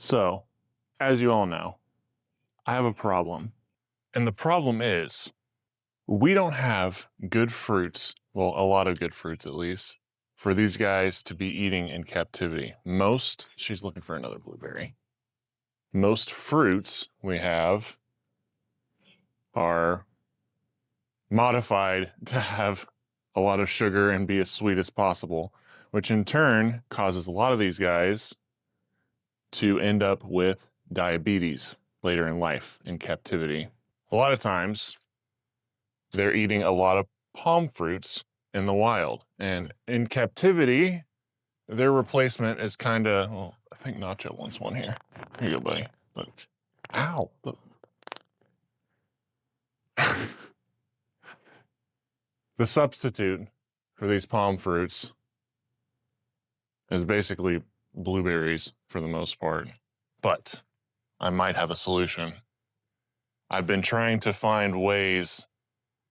So, as you all know, I have a problem. And the problem is, we don't have good fruits, well, a lot of good fruits at least, for these guys to be eating in captivity. She's looking for another blueberry. Most fruits we have are modified to have a lot of sugar and be as sweet as possible, which in turn causes a lot of these guys to end up with diabetes later in life in captivity. A lot of times, they're eating a lot of palm fruits in the wild. And in captivity, their replacement is kind of, well, I think Nacho wants one here. Here you go, buddy. Look. Ow. Look. The substitute for these palm fruits is basically blueberries for the most part. But I might have a solution. I've been trying to find ways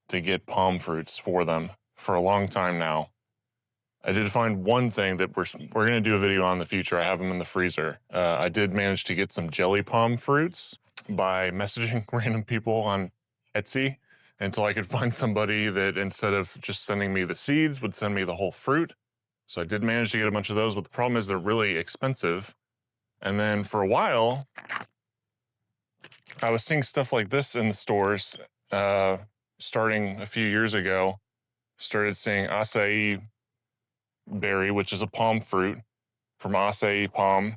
to get palm fruits for them for a long time now. I did find one thing that we're going to do a video on in the future. I have them in the freezer. I did manage to get some jelly palm fruits by messaging random people on Etsy until I could find somebody that instead of just sending me the seeds would send me the whole fruit. So I did manage to get a bunch of those, but the problem is they're really expensive. And then for a while, I was seeing stuff like this in the stores starting a few years ago. Started seeing acai berry, which is a palm fruit from acai palm.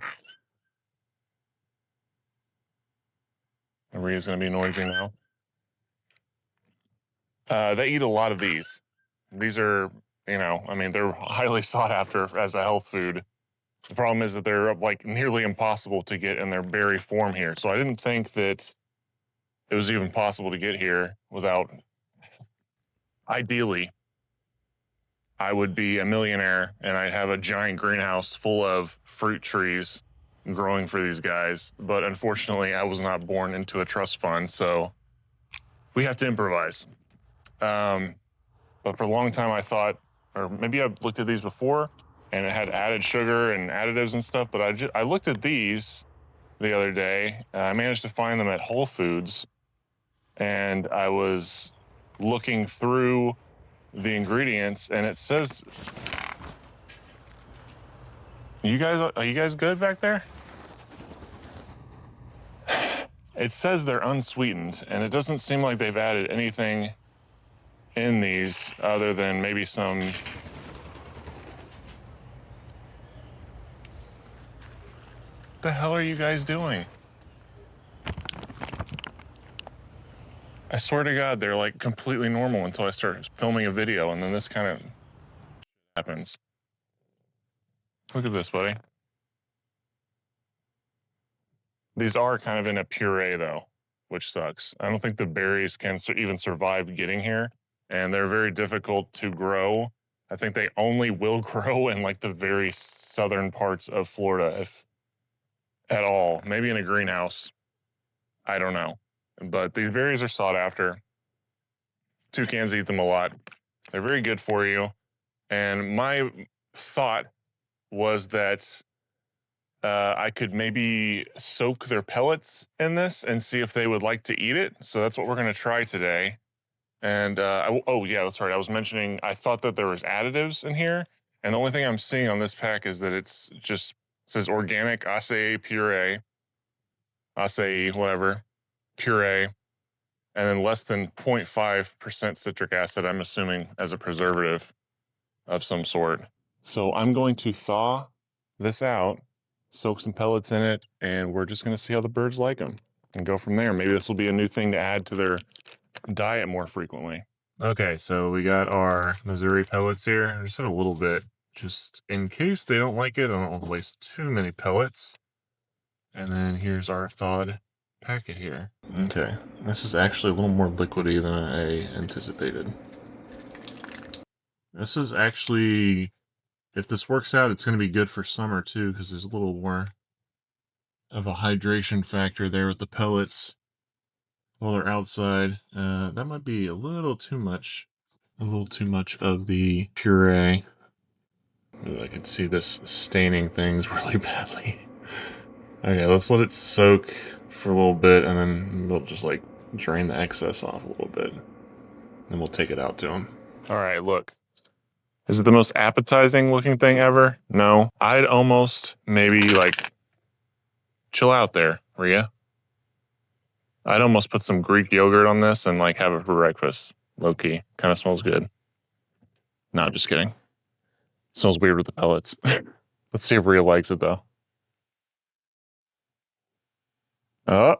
Maria's going to be noisy now. They eat a lot of these. These are, they're highly sought after as a health food. The problem is that they're like nearly impossible to get in their berry form here. So I didn't think that it was even possible to get here without, ideally, I would be a millionaire and I'd have a giant greenhouse full of fruit trees growing for these guys. But unfortunately, I was not born into a trust fund, so we have to improvise. But for a long time, I thought, or maybe I've looked at these before, and it had added sugar and additives and stuff, but I looked at these the other day. I managed to find them at Whole Foods, and I was looking through the ingredients, and it says, are you guys good back there? It says they're unsweetened, and it doesn't seem like they've added anything in these other than maybe some the hell are you guys doing? I swear to God, they're like completely normal until I start filming a video, and then this kind of happens. Look at this, buddy. These are kind of in a puree, though, which sucks. I don't think the berries can even survive getting here, and they're very difficult to grow. I think they only will grow in like the very southern parts of Florida, if at all. Maybe in a greenhouse. I don't know. But these berries are sought after. Toucans eat them a lot. They're very good for you. And my thought was that I could maybe soak their pellets in this and see if they would like to eat it. So that's what we're going to try today. And, oh yeah, that's right. I was mentioning, I thought that there was additives in here. And the only thing I'm seeing on this pack is that it says organic acai puree, acai, whatever, puree, and then less than 0.5% citric acid, I'm assuming as a preservative of some sort. So I'm going to thaw this out, soak some pellets in it, and we're just going to see how the birds like them and go from there. Maybe this will be a new thing to add to their diet more frequently. Okay, so we got our Missouri pellets here. I just had a little bit, just in case they don't like it. I don't want to waste too many pellets. And then here's our thawed packet here. Okay, this is actually a little more liquidy than I anticipated. This is actually, if this works out, it's going to be good for summer too, because there's a little more of a hydration factor there with the pellets while they're outside. That might be a little too much of the puree. I could see this staining things really badly. Okay, let's let it soak for a little bit, and then we'll just like drain the excess off a little bit. And we'll take it out to him. All right, look. Is it the most appetizing looking thing ever? No. I'd almost maybe like chill out there, Rhea. I'd almost put some Greek yogurt on this and like have it for breakfast. Low key. Kind of smells good. No, just kidding. It smells weird with the pellets. Let's see if Rhea likes it though. Oh.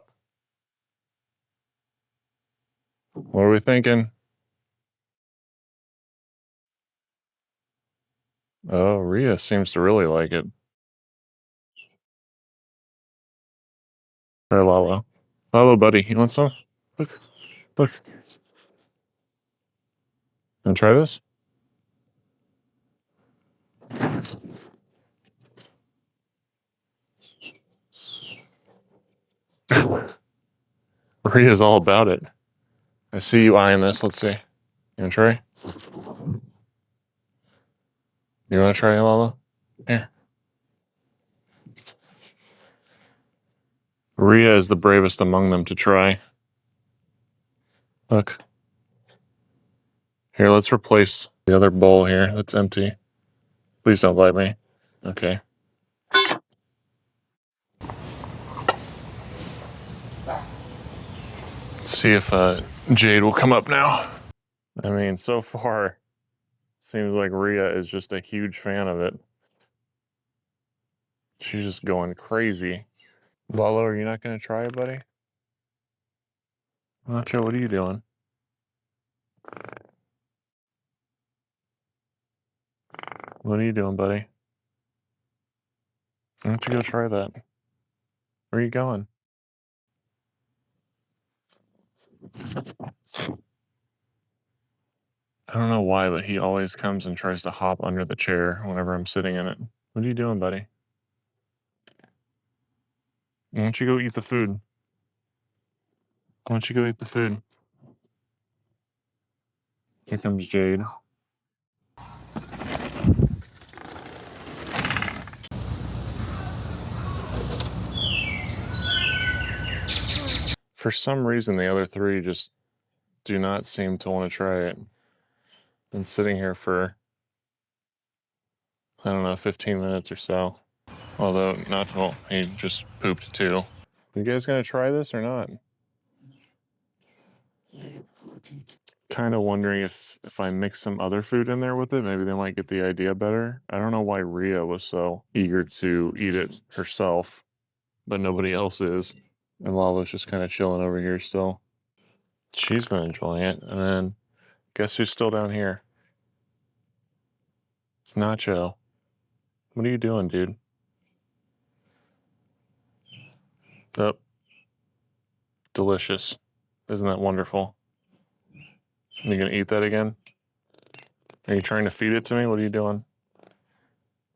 What are we thinking? Oh, Rhea seems to really like it. Hey, Lalo. Lalo, buddy. You want some? Look. Look. Want to try this? Rhea's all about it. I see you eyeing this. Let's see. You want to try? You want to try, Lalo? Here. Rhea is the bravest among them to try. Look. Here, let's replace the other bowl here that's empty. Please don't bite me. Okay. Let's see if Jade will come up now. I mean, so far, seems like Rhea is just a huge fan of it. She's just going crazy. Lalo, are you not going to try it, buddy? I'm not sure. What are you doing? What are you doing, buddy? Why don't you go try that? Where are you going? I don't know why, but he always comes and tries to hop under the chair whenever I'm sitting in it. What are you doing, buddy? Why don't you go eat the food? Why don't you go eat the food? Here comes Jade. For some reason, the other three just do not seem to want to try it. Been sitting here for, I don't know, 15 minutes or so. Although, not, well, he just pooped too. You guys gonna try this or not? Kind of wondering if I mix some other food in there with it, maybe they might get the idea better. I don't know why Rhea was so eager to eat it herself, but nobody else is. And Lala's just kind of chilling over here still. She's been enjoying it. And then, guess who's still down here? It's Nacho. What are you doing, dude? Oh, delicious. Isn't that wonderful? You gonna eat that again? Are you trying to feed it to me? What are you doing?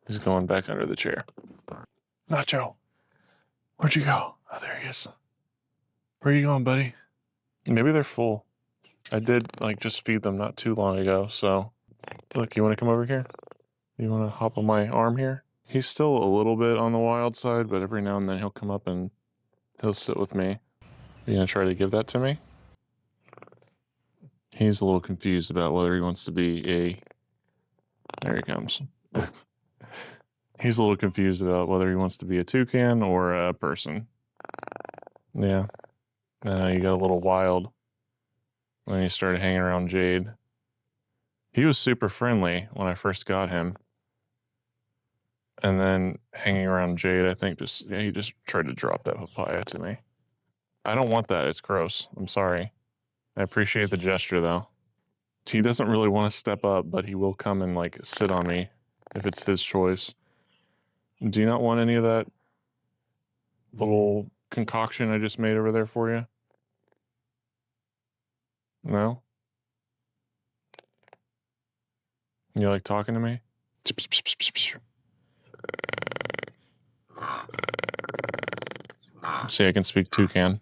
He's going back under the chair. Nacho, where'd you go? Oh, there he is. Where are you going, buddy? Maybe they're full. I did like just feed them not too long ago, so look, you want to come over here? You want to hop on my arm here? He's still a little bit on the wild side, but every now and then he'll come up and he'll sit with me. Are you gonna try to give that to me? He's a little confused about whether he wants to be a... There he comes. He's a little confused about whether he wants to be a toucan or a person. Yeah. He got a little wild when he started hanging around Jade. He was super friendly when I first got him. And then hanging around Jade, I think he just tried to drop that papaya to me. I don't want that. It's gross. I'm sorry. I appreciate the gesture though. He doesn't really want to step up, but he will come and like sit on me if it's his choice. Do you not want any of that little concoction I just made over there for you? No? You like talking to me? See, I can speak toucan.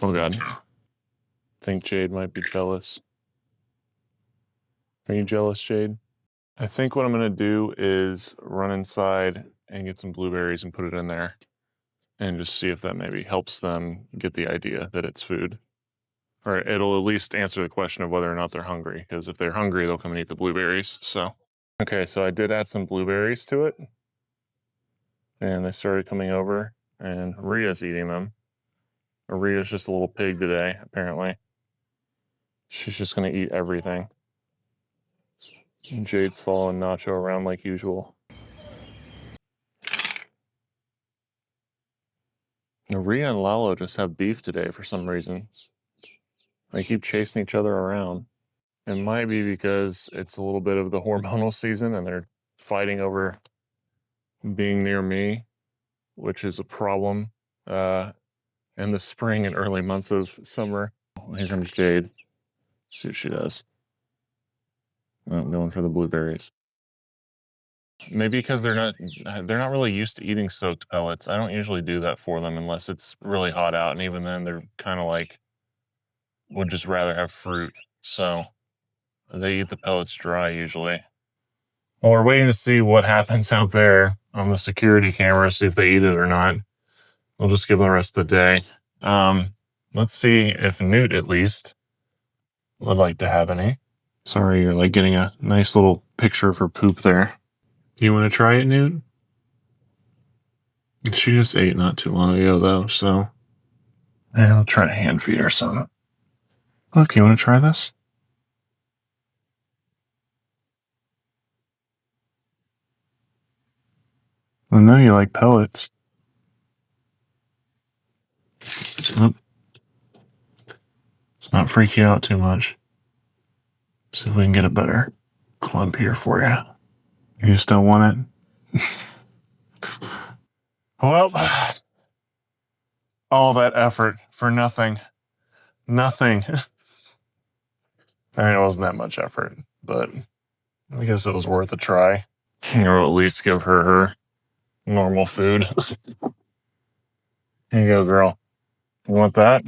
Oh god. I think Jade might be jealous. Are you jealous, Jade? I think what I'm going to do is run inside and get some blueberries and put it in there and just see if that maybe helps them get the idea that it's food. Or it'll at least answer the question of whether or not they're hungry, because if they're hungry, they'll come and eat the blueberries. So, okay, so I did add some blueberries to it, and they started coming over, and Rhea's eating them. Rhea's just a little pig today, apparently. She's just going to eat everything. And Jade's following Nacho around like usual. Rhea and Lalo just have beef today for some reason. They keep chasing each other around. It might be because it's a little bit of the hormonal season and they're fighting over being near me, which is a problem in the spring and early months of summer. Here comes Jade. See what she does. Oh, going for the blueberries. Maybe because they're not really used to eating soaked pellets. I don't usually do that for them unless it's really hot out, and even then they're kind of like would just rather have fruit. So they eat the pellets dry usually. Well, we're waiting to see what happens out there on the security camera, see if they eat it or not. We'll just give them the rest of the day. Let's see if Newt at least would like to have any. Sorry, you're like getting a nice little picture of her poop there. Do you want to try it, Newt? She just ate not too long ago, though, so. And I'll try to hand feed her some. Look, you want to try this? I know you like pellets. Let's not freak you out too much. See if we can get a better clump here for you. You just don't want it? Well, all that effort for nothing. Nothing. I mean, it wasn't that much effort, but I guess it was worth a try. Or at least give her normal food. Here you go, girl. You want that?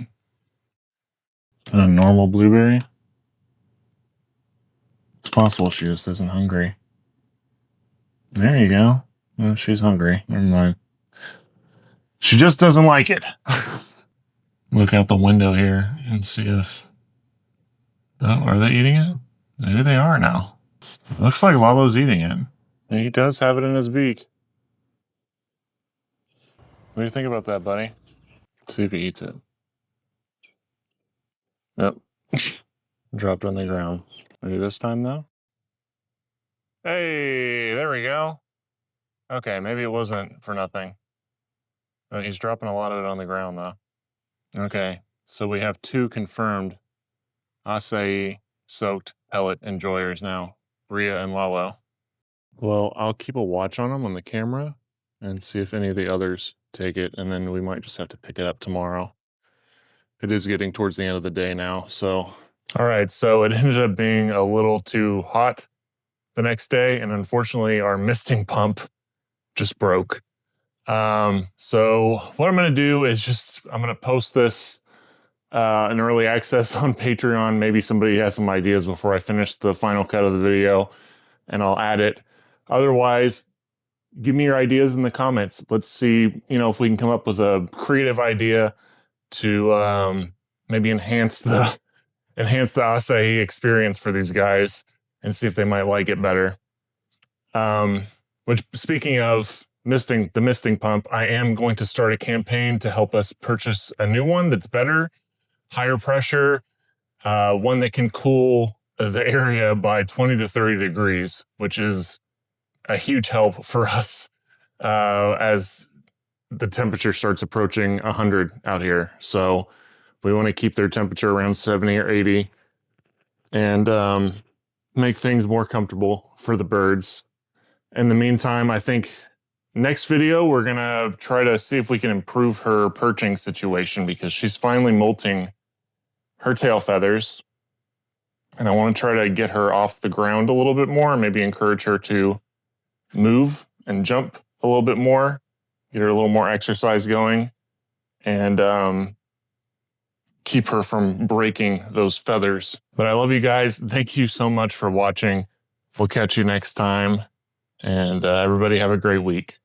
A normal blueberry? It's possible she just isn't hungry. There you go. Well, she's hungry. Never mind. She just doesn't like it. Look out the window here and see if... Oh, are they eating it? Maybe they are now. Looks like Lalo's eating it. And he does have it in his beak. What do you think about that, buddy? See if he eats it. Yep. Dropped on the ground. Maybe this time, though? Hey, there we go. Okay, maybe it wasn't for nothing. He's dropping a lot of it on the ground, though. Okay, so we have 2 confirmed acai soaked pellet enjoyers now, Rhea and Lalo. Well, I'll keep a watch on them on the camera and see if any of the others take it, and then we might just have to pick it up tomorrow. It is getting towards the end of the day now, so. All right, so it ended up being a little too hot the next day, and unfortunately our misting pump just broke. So what I'm going to do is I'm going to post this in early access on Patreon. Maybe somebody has some ideas before I finish the final cut of the video, and I'll add it. Otherwise, give me your ideas in the comments. Let's see, if we can come up with a creative idea to maybe enhance the acai experience for these guys and see if they might like it better. Which, speaking of the misting pump, I am going to start a campaign to help us purchase a new one that's better, higher pressure, one that can cool the area by 20 to 30 degrees, which is a huge help for us as the temperature starts approaching 100 out here. So we want to keep their temperature around 70 or 80 and make things more comfortable for the birds. In the meantime, I think next video, we're going to try to see if we can improve her perching situation because she's finally molting her tail feathers. And I want to try to get her off the ground a little bit more, maybe encourage her to move and jump a little bit more, get her a little more exercise going, and keep her from breaking those feathers. But I love you guys. Thank you so much for watching. We'll catch you next time. And everybody have a great week.